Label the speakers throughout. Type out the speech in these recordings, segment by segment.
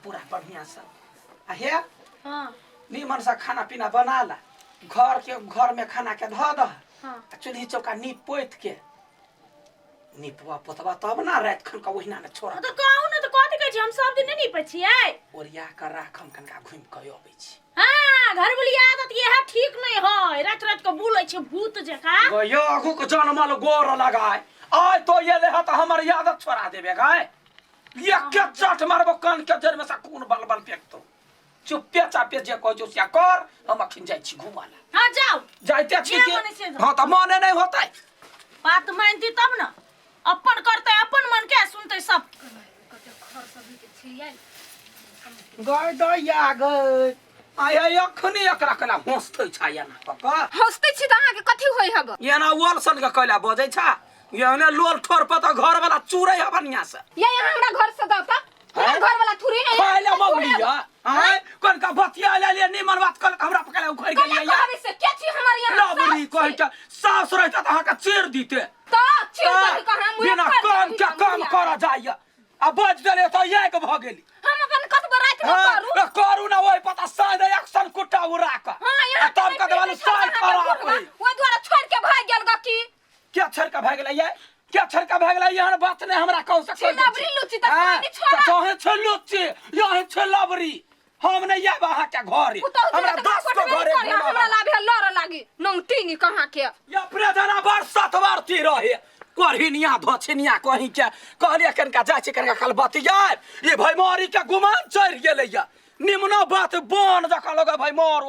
Speaker 1: पूरा बढ़िया से आ हे
Speaker 2: हां
Speaker 1: नीमन सा खाना पीना बना ला घर में खाना के ध द
Speaker 2: हां
Speaker 1: चूल्ही चौका नीप पोत के नीपवा पोतवा तब ना रात खन का ओहिना ने छोड़ा
Speaker 2: तो कहू ना तो कथि कहै छी हम सब दिन नहीं नीपै छियै
Speaker 1: ओरिया कर राखम कनका घुम के आबै छी
Speaker 2: हां घर बुलिया आदत ये है ठीक नहीं है रात को बुलै छै भूत जका
Speaker 1: गयो आगू को जनमल गोर लगाय आय तो ये ले त हमर आदत छोड़ा देबे गाय ये के चट मारबो कान के जर में से खून बल फेंकतो चुप्पे चापे जे कह जो से कर हम अखिन जाय छी घुमाला
Speaker 2: हां जाओ
Speaker 1: जाइते छी के हां त मने नहीं होतै
Speaker 2: बात मानती तब ना अपन करते अपन मन के सुनते सब कते घर सब के छियै
Speaker 1: गय दया गय आय अखनी एकरा कला हंसतै छाया ना पका
Speaker 3: हंसतै छी त अहाँ के कथि होय हब
Speaker 1: ये ना वोल सन के कला बजै छा ये ने लोल ठोर पर त घर वाला चूरै ह बनिया से
Speaker 3: ये हमरा घर से द त घर वाला थुरी नहीं
Speaker 1: खाइला मौलिया हां कोन का बतिया ले निमन बात कर हमरा पकड़ा उखड़ गेलिए या
Speaker 3: कहबे से के छी हमर यहाँ
Speaker 1: लबरी कहै त सास रहत त अहाँ के चीर दीते
Speaker 3: त चीर दे के हम
Speaker 1: बिना काम के काम कर जाइए आ बज देले त ये के भ गेली
Speaker 3: हम अपन कतबो रात में
Speaker 1: करू ना ओइ पता साइड एक्शन कुटा उरा के
Speaker 3: हां यहाँ
Speaker 1: तब के देवाल साइड खराब होई
Speaker 3: ओइ द्वारा छोड़ के भाग गेल गकी
Speaker 1: क्या छड़का भाग गेलै ये क्या छड़का भाग गेलै यहाँ बात ने हमरा कहू सकै
Speaker 3: लबरी लुची त पानी छोड़ा
Speaker 1: तोहे छलुची यहाँ छलबरी हम नहीं या वहां के घर हमरा 10 को घरे
Speaker 3: हमरा लाभे लड़ लागी नंगटीनी कहां के
Speaker 1: या प्रेजना बरसात वारती रहे कोरहिनिया धोछनिया कहीं के कहलिए कनका जाय छै कनका कल बतिया ये भाई मारी के गुमान चढ़ गेलै या निमना बात बन जका लगे भाई मार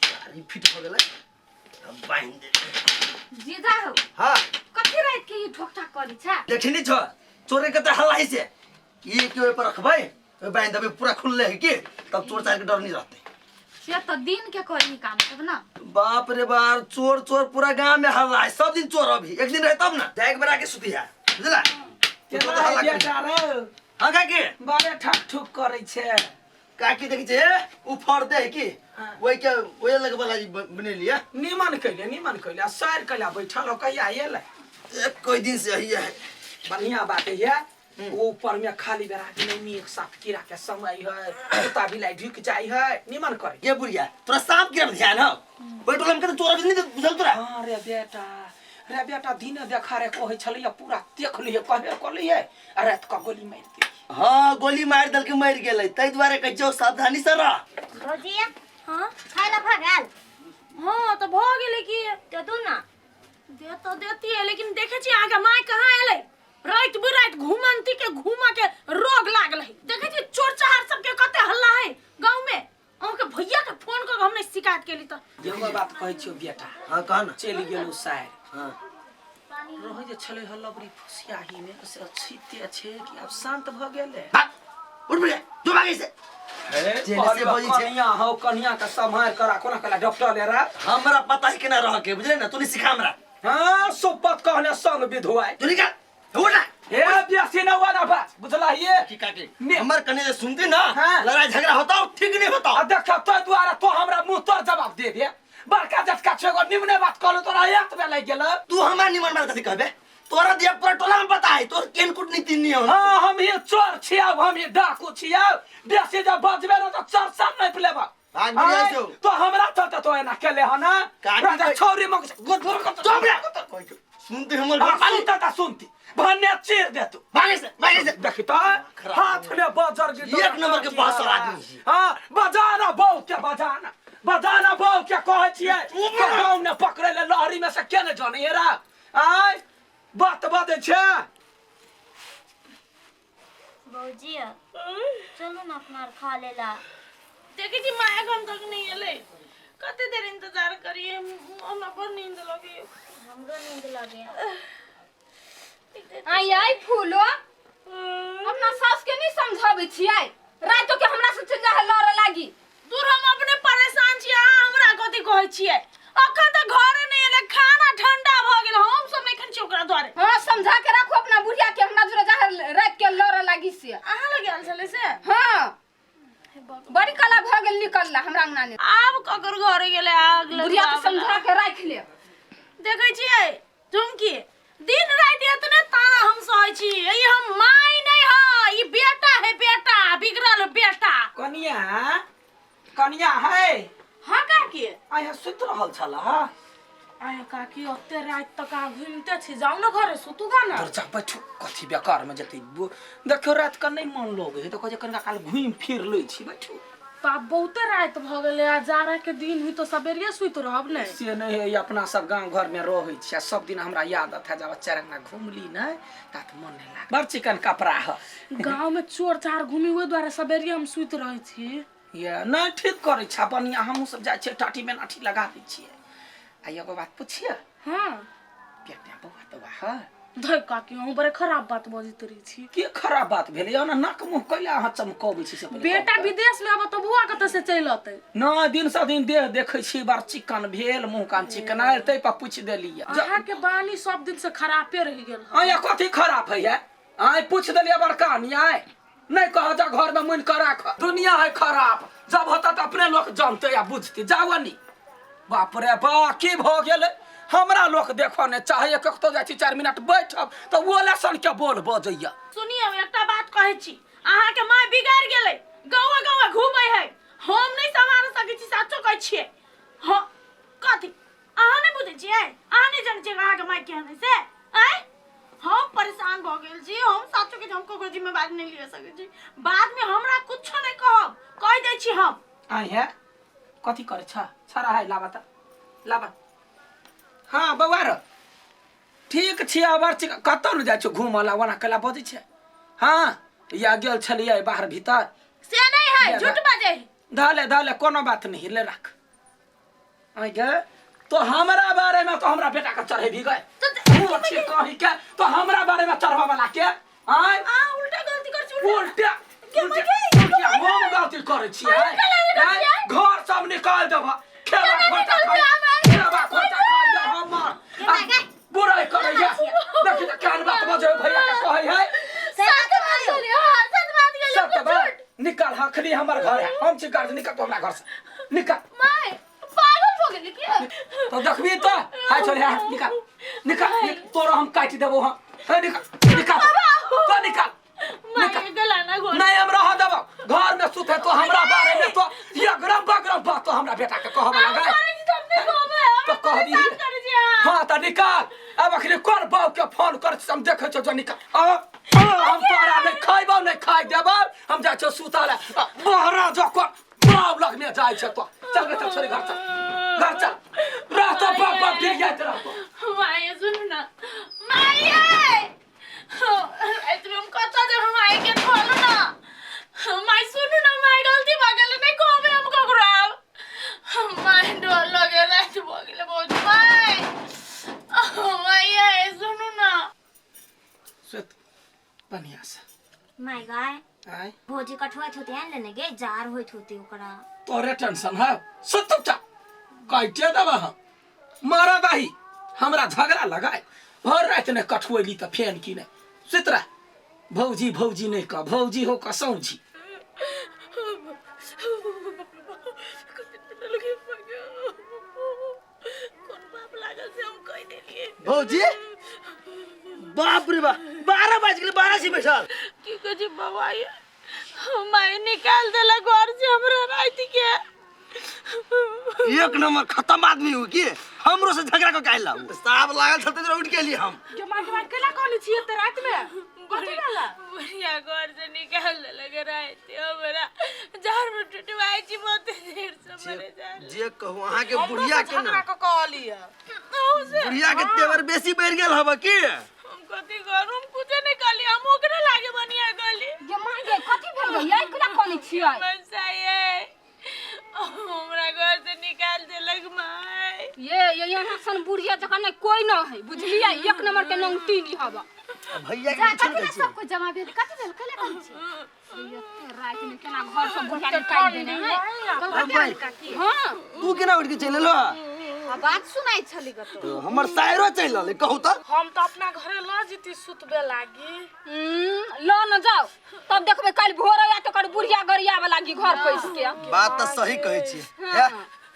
Speaker 4: सारी फिट हो गेलै हम बांध दे
Speaker 3: जीजा हो
Speaker 4: हां
Speaker 3: कथि रात के ई ठोकठाक करी छ
Speaker 4: देखनी छ चोरे के त हल्लाई से ये के ऊपर रखबै बांध देबै पूरा खुले है कि तब चोर चार के डर नहीं रहते
Speaker 3: से त दिन के करी काम तब ना
Speaker 4: बाप रे बाप चोर चोर पूरा गांव में हल्ला है सब दिन चोर अभी एक दिन रहे तब ना जाग बरा के सुतिया बुझला
Speaker 1: के तो हल्ला बेटा रे
Speaker 4: हां का के
Speaker 1: बारे ठक ठुक करै छै
Speaker 4: काकी देखि छे उ फड़ दे है कि ओइ के ओइ लगे वाला बने लिया
Speaker 1: निमन कइले सैर कइला बैठल कहिया एले
Speaker 4: एक कोई दिन से ही है
Speaker 1: बढ़िया बात है ऊपर में खाली बेरा नहीं नीक साफ कीड़ा के समय है कुत्ता बिलाई ढुक जाई है निमन करे
Speaker 4: ये बुढ़िया तोरा सांप कीड़ा ध्यान हो ओइ टोला में के चोर भी नहीं बुझल तोरा
Speaker 1: हां रे बेटा दिन देखा रे कहै छलिए पूरा देख लिये कहबे कलिए रात का गोली मार दी
Speaker 4: हां गोली मार दल के मर गेलै तै द्वारे कह जो सावधानी से रह
Speaker 2: भौजिया हां खाइला भागल हां तो भ गेलै की दे दू ना दे तो देती है लेकिन देखे छी आगे माय कहां एलै रात बिरात घुमंती के घुमा के रोग लागल है देखे छी चोर चहार सब के कते हल्ला है गांव में अहाँ के भैया के फोन कर हमने शिकायत केली त
Speaker 1: एगो बात कहै छियो बेटा
Speaker 4: हां कह ना
Speaker 1: चली गेलु साइड
Speaker 4: हां
Speaker 1: रह जे छले हल्लबरी फुसियाही में से छिते छे कि अब शांत भ गेले
Speaker 4: उठ बुढ़िया जो भागे से
Speaker 1: जेने से बोली छे हो कन्या का संभाल करा कोना कला डॉक्टर ले रा
Speaker 4: हमरा पता है कि ना रह के बुझले ना तू नहीं सिखा हमरा
Speaker 1: हां सोपत कहने संग विधवाई
Speaker 4: तू निकल उठ
Speaker 1: ए बेसी न वाला बात बुझला ये
Speaker 4: की काके हमर कने से सुनती ना
Speaker 1: हाँ।
Speaker 4: लड़ाई झगड़ा होता हो ठीक नहीं होता
Speaker 1: देख तो द्वारा तो हमरा मुंह तर जवाब दे दे बड़का जटका छेगो निमने बात कहलो तोरा याद में लग गेल
Speaker 4: तू हमरा निमन बात कथि कहबे तोरा दिया पूरा टोला में पता है तोर केन कूटनीति नहीं हो
Speaker 1: हां हम ही चोर छिया हम ही डाकू छिया बेसी जब बजबे न तो चर सब नहीं लेबा तो हमरा तो एना केले ह ना राजा छौरी मग गोदर को
Speaker 4: सुनती हमर बात
Speaker 1: सुनती भन्ने चीर दे तू
Speaker 4: भागे से
Speaker 1: देखि त हाथ में बजर गिर
Speaker 4: एक नंबर के पास आदमी
Speaker 1: हां बजाना बहु के कहै छियै गांव ने पकड़े ले लहरी में से केने जाने रा आय बात बदे छे
Speaker 2: भौजिया चलो ना अपना खा लेला देखी जी माया गम तक नहीं एले कते देर इंतजार करिए हमरा पर नींद लगे हमरो नींद लगे
Speaker 3: आई फूलो अपना सास के नहीं समझाबै छियै रातो के हमरा से चंगा लड़ लागी
Speaker 2: दूर हम अपने परेशान छियै हमरा कथि कहै छियै अखन त घरे नहीं एले खाना ठंडा भ गेल हम सब नहीं खन छी ओकरा द्वारे
Speaker 3: हां समझा के राखो अपना बुढ़िया के हमरा जोरे जा रात के लड़ लागी से
Speaker 2: अहाँ लगे आल छले से
Speaker 3: हां बड़ी कला भ गेल निकलला हमरा अंगना ने
Speaker 2: आब ककर घरे गेले आग लग
Speaker 3: बुढ़िया के समझा के राख ले
Speaker 2: देखै छियै झुमकी दिन रात इतने ताना हम सहै छी ई हम माय नहीं ह ई बेटा
Speaker 1: कनिया कनिया है
Speaker 2: हाँ काकी
Speaker 1: आया सुत रहल छला
Speaker 2: आया काकी ओते रात तक आ घूमते छी जाऊ ना घरे सुतुगा ना
Speaker 1: जा बैठू कथी बेकार में जते देखियो रात का नहीं मन लोगे है तो कहे कनका काल घूम फिर लै छी बैठू
Speaker 2: बाप बहुते रात भ गेले आ जाड़ा के दिन हुई तो सबेरिया सुत रहब नै
Speaker 1: से नहीं है अपना सब गांव घर में रहै छी सब दिन हमरा याद आता जब चरंगा घूमली न तात मन नहीं लाग बड़ चिकन कपड़ा है
Speaker 2: गांव में चोर चार घूमी हुए द्वारा सबेरिया हम सुत रहै छी
Speaker 1: ये नहीं ठीक करे छ बनिया हमहु सब जाय छी टाटी में नाठी लगा दै छी आ एगो बात पूछिए
Speaker 2: हां
Speaker 1: बेटा बउआ तो है
Speaker 2: धै काकी हम बड़े खराब बात बजित रही छी
Speaker 1: के खराब बात भेले ना नाक मुंह कैला हां चमकाबै छी से
Speaker 2: बेटा विदेश में अब तो बुआ कत से चल अतै
Speaker 1: ना दिन से दिन देह देखै छी बार चिकन भेल मुंह कान चिकनाइल तै पर पूछ देलिए
Speaker 2: अहाँ के बानी सब दिन से खराबे रह गेल
Speaker 1: आया कथी खराब है आय पूछ देलिए बड़का नियाय नहीं कह जा घर में मुन कर राख दुनिया है खराब जब होता तो अपने लोग जानते या बुझते जावनी बाप रे बा की भ गेल हमरा लोग देखो ने चाहे कतो जाय छी 4 मिनट बैठब तो वो लसन के बोल बजैया
Speaker 2: सुनिए एकटा बात कहै छी अहाँ के माय बिगाड़ गेलै गावा गावा घुमै है हम नहीं संभाल सकै छी साचो कहै छियै हां कथी अहाँ नहीं बुझै छियै अहाँ नहीं जानै छियै अहाँ के माय केहन है से आय हम परेशान भ गेल छी हम साचो के हमको कोई जिम्मेदारी नहीं ले सकै छी बाद में हमरा कुछ नहीं कहब कह दै छी हम
Speaker 1: आय है कथी करे छ छरा है लाबा त लाबा हां बउआ ठीक छी आबर कतौ न जाय छ घुमला वना कला बजै छ हां या गेल छलिए बाहर भीतर
Speaker 2: से नहीं है झूठ बाजे
Speaker 1: धाले धाले कोनो बात नहीं ले रख आय गे तो हमरा बारे में तो हमरा बेटा का चढ़े भी गए तू अच्छी कही के तो हमरा बारे में चढ़वा वाला के आय
Speaker 2: उल्टा गलती कर छी
Speaker 1: उल्टा हम गलती करे छी घर सब निकाल देबा खेबा खोटा खाइया हमर बुराई करैया देखि त कान बात बजे भैया के कहै है सत बात निकाल हखनी हमर घर है हम छी गार्ड निकाल तो हमरा घर से निकाल
Speaker 3: माय पागल हो गेली के
Speaker 1: तो देखबी तो हाय छोरे हाथ निकाल निकाल तोरा हम काट देबो हम है निकाल निकाल तो निकाल
Speaker 2: माय गला ना गो
Speaker 1: नहीं हम रह देबो घर में सुते तो हमरा बारे में तो ये गरम बगरम बात तो हमरा बेटा के कहबा लगा तो कह दी हां त निकाल अब अखनी कोन बाऊ के फोन कर हम देखे छ जो निकाल हम तोरा नहीं खाइबो नहीं खाइ देबो हम जा छ सुताले बहरा जो को बाऊ लगने जाय छ तो चल बेटा छोरी घर चल रह तो बाप बाप गिर जात रह
Speaker 2: माय सुन ना माय तुम कत जे हम आए के खोलो ना माय सुन ना माय गलती भ गेल नहीं कहबे हम ककरो माय डर लगे रात भ गेल बहुत माय माय सुन ना
Speaker 1: सुत बढ़िया से
Speaker 5: माय गाय
Speaker 1: आय
Speaker 5: भोजी कठुआ होते हैं लेने गे जार होइत होते ओकरा
Speaker 1: तोरे टेंशन है सत्ता काटे देबा हम मारा बाही हमरा झगड़ा लगाए भर रात ने कठुएली त फेन की ने सुतरा भौजी भौजी नहीं का भौजी हो का सौजी
Speaker 4: भौजी बाप रे बाप 12 बज गेल 12 से बैठल
Speaker 2: की कह जी बाबा ये माय निकाल देला घर से हमरा रात के
Speaker 4: एक नंबर खत्म आदमी हो की हमरो से झगड़ा को काइला साहब लागल चलते जरा उठ के लिए हम
Speaker 2: जमा केला कहली छिए त रात में कथि वाला बढ़िया घर से निकाल देला के रात हमरा जार में टटवाई छी बहुत देर से मरे जा
Speaker 4: जे कहू अहाँ के बुढ़िया के
Speaker 2: झगड़ा को कहली
Speaker 4: बुढ़िया के तेवर बेसी बढ़ गेल हबा की
Speaker 2: हम कथि करू कुछ नहीं कहली हम ओकरे लागे बनिया गली
Speaker 3: ये माय गे कथि भेल गई यही कुला कहली छियै
Speaker 2: मनसा ये हमरा घर से निकाल देलक माय
Speaker 3: ये यहाँ सन बुढ़िया जका नहीं कोई न है बुझलिया एक नंबर के नंगटी नहीं हवा
Speaker 4: भैया
Speaker 3: जा
Speaker 4: के
Speaker 3: कथि सब कुछ जमा भेल कथि भेल कले कहली छी रात में केना घर सब बुढ़िया निकाल देने है हां
Speaker 4: तू केना उठ के चल लो
Speaker 3: बात सुनाई छली गतो
Speaker 4: तो हमर शायरो चल ले कहू त
Speaker 2: हम तो अपना घरे ल जीती सुतबे लागी
Speaker 3: ल न जाओ तब देखबे कल भोर या तो कर बुढ़िया गरिया वाला की घर पैस के
Speaker 4: बात त सही कहै छी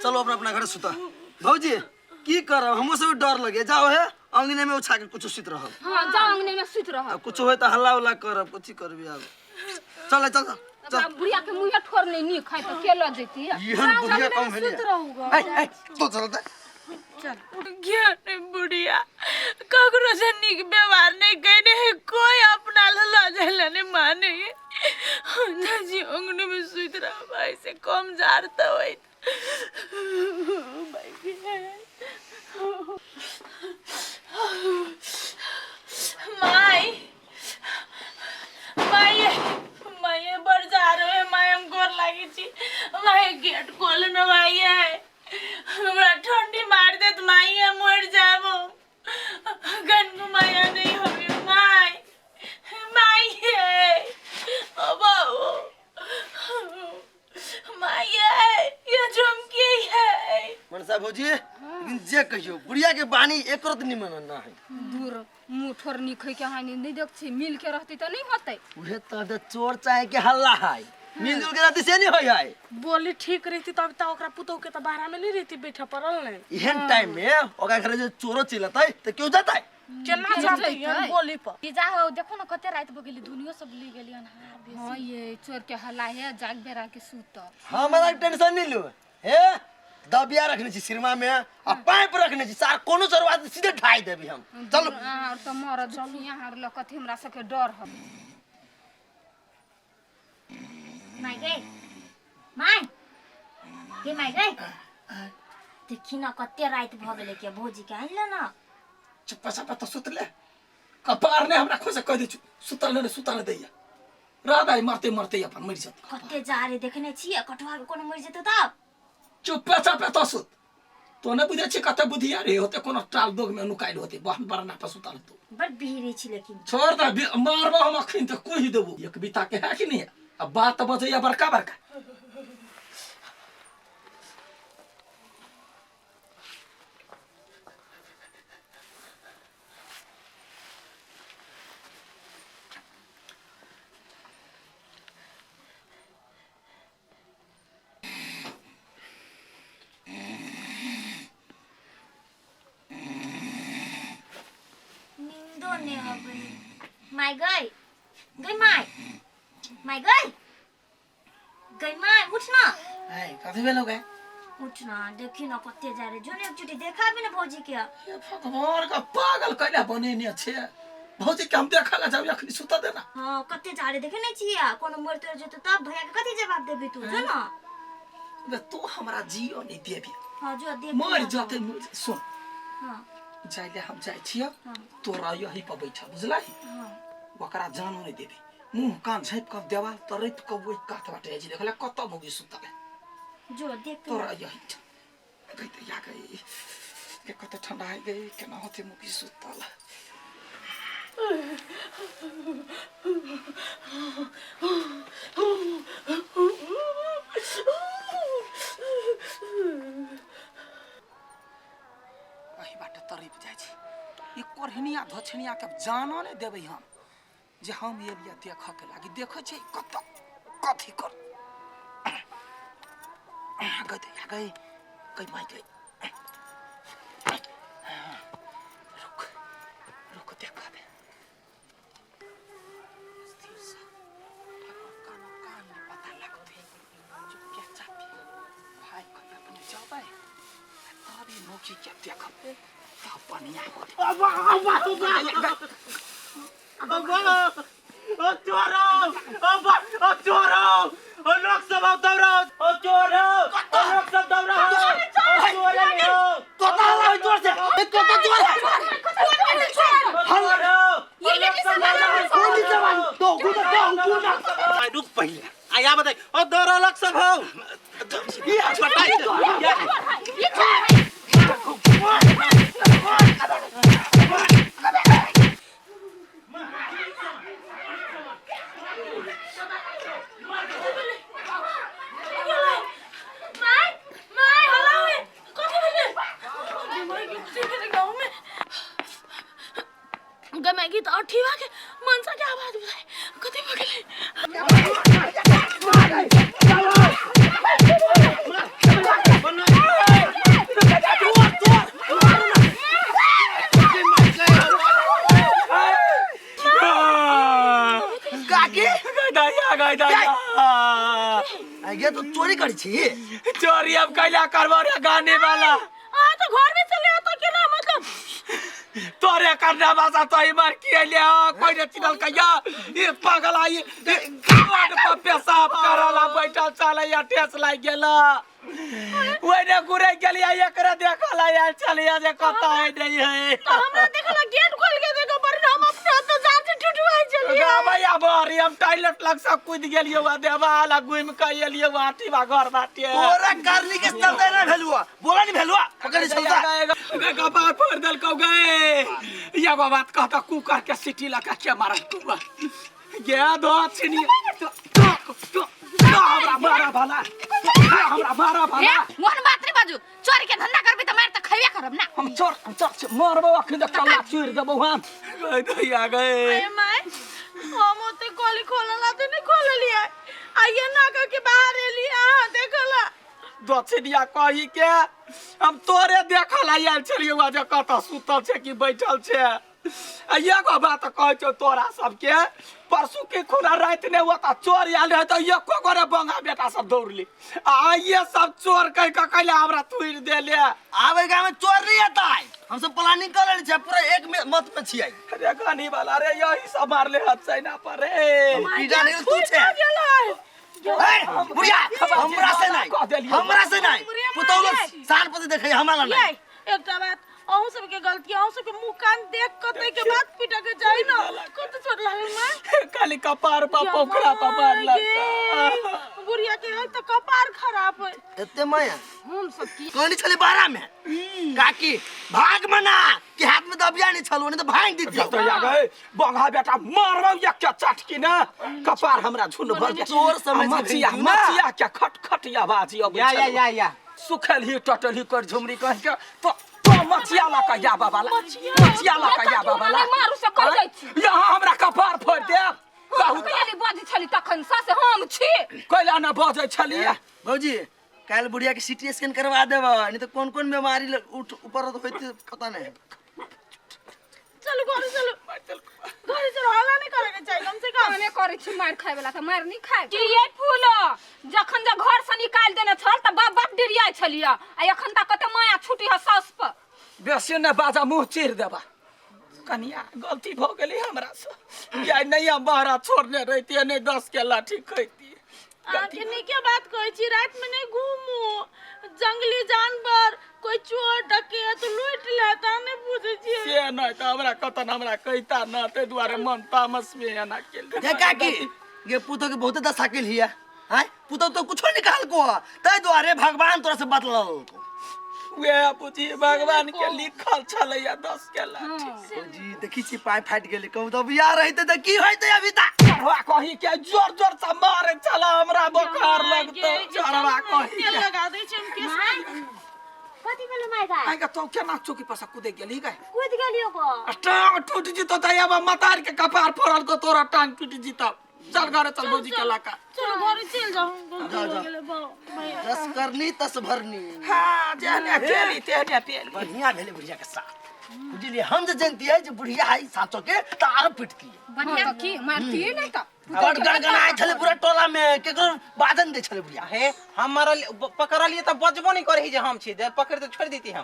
Speaker 4: चलो अपना अपना घर सुता भौजी की करब हमो सब डर लगे जाओ है अंगने में उछा के कुछ सुत रहब
Speaker 3: हां जाओ अंगने में सुत रहब
Speaker 4: अब कुछ होय त हल्ला उल्ला करब कुछ करबी अब चल चल
Speaker 3: अब बुढ़िया के मुंह ठोर नहीं खाए तो के ल जेती
Speaker 4: यहन बुढ़िया कम भेले ए तो चल
Speaker 2: क्या ने बुढ़िया ककरो से निक व्यवहार नहीं कइने है कोई अपना ला जाला ने माने जी अंगने में सुत रहा भाई से कम जारता होई भाई माई माई बढ़ जा रहे है माई हम गोर लागी छी माई गेट खोल न माई है हमरा ठंडी मार दे तो माई है मर जाबो गन माया नहीं होगी माई है ओ बाबू माई है ये झुमकी है
Speaker 4: मनसा भौजी लेकिन जे कहियो बुढ़िया के बानी एकरत निमन ना है
Speaker 3: दूर मुंह ठोर निखै के हानि नहीं देख छी मिल के रहती तो नहीं होतै
Speaker 4: उहे त चोर चाहे के हल्ला है मिलजुल के रहती से नहीं होय है
Speaker 2: बोली ठीक रहती तब त ओकरा पुतो के त बाहर में नहीं रहती बैठा पड़ल ने
Speaker 4: इहन टाइम में ओकरा घरे जे चोरो चिलतै त क्यों जातै
Speaker 2: केना जातै बोली पर
Speaker 3: ये जा हो देखो ना कते रात बगेली दुनिया सब ली गेली अनहार बेसी हां ये चोर के हल्ला है जाग बेरा के सूत
Speaker 4: हमरा टेंशन नहीं लो हे दबिया रखने छी सिरमा में आ पाइप रखने छी सार कोनो चोरवा सीधे ढाई देबी हम चलो
Speaker 3: और त मर चलू यहां ल कथि हमरा सके डर ह
Speaker 5: माय गए देखी ना कते रात भ गेले के भौजी के आइल ना
Speaker 1: चुप्पा चापा तो सुतले कपार ने हमरा खोसे कह दे सुतल दैया राधाई मरते मरते अपन मर जत
Speaker 5: कते जा रे देखने छी कटवा के कोनो मर जते तब
Speaker 1: चुप्पा चापा तो सुत तो ने बुझे छी कते बुधिया रे होते कोनो टाल दोग में नुकाइल होते बहन बरना पर सुतल तो
Speaker 5: बड़ बिहरे छी लेकिन
Speaker 1: छोड़ दा मारबो हम अखिन त कोई देबो एक बिता के है कि नहीं अब बात बजैया बड़का बड़का
Speaker 5: माय गई माय उठ ना
Speaker 1: ए कथि भेलो गए
Speaker 5: उठ ना देखी ना कते जा रे जोने एक चुटी देखा भी ना भौजी के
Speaker 1: ये भगवान का पागल कैला बने नहीं अच्छे भौजी के हम देखला जब अखनी सुता देना
Speaker 5: हां कते जा रे देखे नहीं छिया कोनो मरते जतो तब भैया के कथि जवाब देबी तू जो ना
Speaker 1: बे तू हमरा जियो नहीं देबी
Speaker 5: हां जो दे
Speaker 1: मर जाते सुन
Speaker 5: हां
Speaker 1: जाइले हम जाय छिया तोरा यही पर बैठा बुझलाई ओकरा जानो नहीं देबी मुंह कान झाइप क देवाल तरैत क ओइ कात बाटे जी देखला कत मुगी सुतले
Speaker 5: जो देख
Speaker 1: तोरा यही गई त या गई के कत ठंडा है गई केना होते मुगी सुतल अही बाटे तरीप जाय छी ई कोरहनिया धछनिया के जानो नहीं देबे हम जे हम ये लिया देख के लागी देखै छै कत कथि कर गई माई गई रुक देखा दे स्थिर सा कान में पता लगते चुपचाप चापी भाई को अपने जाबे तभी नोकी के देखब तब बनिया हो ओ चोरो ओ लोग सब दौड़ाओ ओ चोरो ओ लोग सब दौड़ाओ ओ चोरो कोता ला जोर से कोता जोर है चोरो ये लेके सब कौन जवान तो गुदा गुदा रुक पहले आया बताई ओ दौड़ा लोग सब हो ये बताई ये
Speaker 2: गमेगी तो अठीवा के मनसा के आवाज बुझाए कते भगले काकी
Speaker 1: गई दया
Speaker 4: ये तो चोरी करी छी
Speaker 1: चोरी अब कैला करबो रे गाने वाला
Speaker 2: तो घर में चले आता के ना मतलब
Speaker 1: तोरे करने वाला तो ही मार किए ले कोई ने चिनल कहिया ये पागल आई गावाड पर पेशाब करला बैठल चले या टेस लाग गेला ओने गुरे गेलिया एकरा देखला या चलिया जे कता है नहीं है
Speaker 2: तो हमरा देखला गेट खोल के देखो पर हम अपने तो जान से टुटवाई चलिए
Speaker 1: भैया बारी हम टॉयलेट लग सब कूद गेलियो वा देवाला घुम के एलियो वाटी बा घर बाटे
Speaker 4: तोरा करनी के सब ना भेलुआ बोला नहीं भेलुआ पकड़ चलता
Speaker 1: कपार फोड़ दल को गए ये बात कहता कुकर के सीटी लगा के मार तू गे दो छिनी हमरा मारा भला
Speaker 3: मोहन बात रे बाजू चोरी के धंधा करबी त मार त खइबे करब ना
Speaker 1: हम चोर मारबो अखन तक कल्ला चोर देबो हम गए गए
Speaker 2: अरे माय हम ओते गोली खोलला तो नहीं खोल लिया आइए ना के बाहर एलिया देखला
Speaker 1: दोछिया कही के हम तोरे देखल आयल छलियो जे कत सुतल छे कि बैठल छे आ एगो बात कह छो तोरा सबके परसू के खुना रात ने होता चोर आल रहे तो एको करे बंगा बेटा सब दौड़ली आ ये सब चोर कह के कहले हमरा तुर दे ले
Speaker 4: आवे गांव में चोर नहीं आता है हम सब प्लानिंग कर ले छे पूरा एक मत में छियै
Speaker 1: अरे गानी वाला रे यही सब मार ले हाथ से ना परे
Speaker 4: पीड़ा नहीं तू छे बुढ़िया हमरा से नहीं पुतौल साल पति देखे हमरा नहीं
Speaker 2: एकटा बात अहू सब के गलती अहू सब के मुंह कान देख कतई के बात पिटा के जाई ना कत छोड़ लागल मां
Speaker 1: खाली कपार पर पोखरा पर मार लगा
Speaker 2: बुढ़िया के तो कपार खराब है
Speaker 4: एते माया
Speaker 3: हम सब की
Speaker 4: कोनी छले 12 में काकी भाग मना कि हाथ में दबिया नहीं छलो नहीं तो भाग दीती
Speaker 1: तो या गए बंगा बेटा मारबो एक के चटकी ना कपार हमरा झुन भर के
Speaker 4: चोर समझ
Speaker 1: मचिया के खटखट आवाज अब
Speaker 6: या
Speaker 1: सुखल ही टटल ही कर झुमरी कह के तो मचिया ला का या बाबाला मचिया ला का या बाबाला
Speaker 3: मारू से कह जाई छी
Speaker 1: यहाँ हमरा कपार फोड़ दे
Speaker 3: कहू पहले बाजी छली तखन से हम छी
Speaker 1: कैला न बजै छली
Speaker 4: भौजी काल बुढ़िया के सीटी स्कैन करवा देबा नहीं तो कौन बीमारी उठ ऊपर होते पता नहीं
Speaker 2: चलो घर चलो हल्ला नहीं करे के चाहिए कम से कम
Speaker 3: हमें करे छी मार खाए वाला त मार नहीं खाए कि ये फूलो जखन जे घर से निकाल देने छल त बाप डिरिया छलिया आ एखन त कते माया छुटी ह सास पर
Speaker 1: बेसी न बाजा मुंह चीर देबा कनिया गलती भ गेली हमरा से या नहीं हम बाहर छोड़ने रहती नहीं 10 के लाठी खैती
Speaker 2: आखिर क्या बात कहै छी रात में नहीं घूमू जंगली जानवर कोई चोर डकैत लूट लेता नहीं पूछे छी
Speaker 1: से नहीं त हमरा कतन हमरा कहता न ते दुआरे मन तामस में ना केल
Speaker 4: ये काकी ये पुतो के बहुत दशा के लिए हैं पुतो तो कुछ निकाल को तै द्वारे भगवान तोरा से बतलल
Speaker 1: वे बुझी भगवान के लिखल छले या 10 के लाठी
Speaker 4: जी देखी छी पाय फाट गेले कहू तो बिया रहिते त की होइते अभी ता
Speaker 1: चरवा कही के जोर जोर से मारे चला हमरा बुखार लगतो चरवा कही
Speaker 2: तेल लगा दे छी हम केस
Speaker 5: कथी भेल माय गाय
Speaker 1: आइ के तो केना चौकी पर से कूदे गेली गए
Speaker 5: कूद गेलियो को
Speaker 1: टांग टूट जितो त अब मतार के कपार फोड़ल को तोरा टांग टूट जितो चल घर चल भौजी के लाका
Speaker 2: चलो घर चल जाऊं
Speaker 4: जा।
Speaker 2: भैया
Speaker 4: रस करनी तस भरनी
Speaker 1: हां जाने तेरी तेने पेल
Speaker 4: बढ़िया भेले बुढ़िया के साथ बुझलिए हम जे जानती है जे बुढ़िया आई साचो के तार पिटती
Speaker 3: बढ़िया की मारती नहीं त
Speaker 4: और गणगणाए छले पूरा टोला में केकरो बादन दे छले बुढ़िया
Speaker 6: हे हमारा पकड़ लिए त बजबो नहीं करे जे हम छी दे पकड़ तो छोड़ देती हम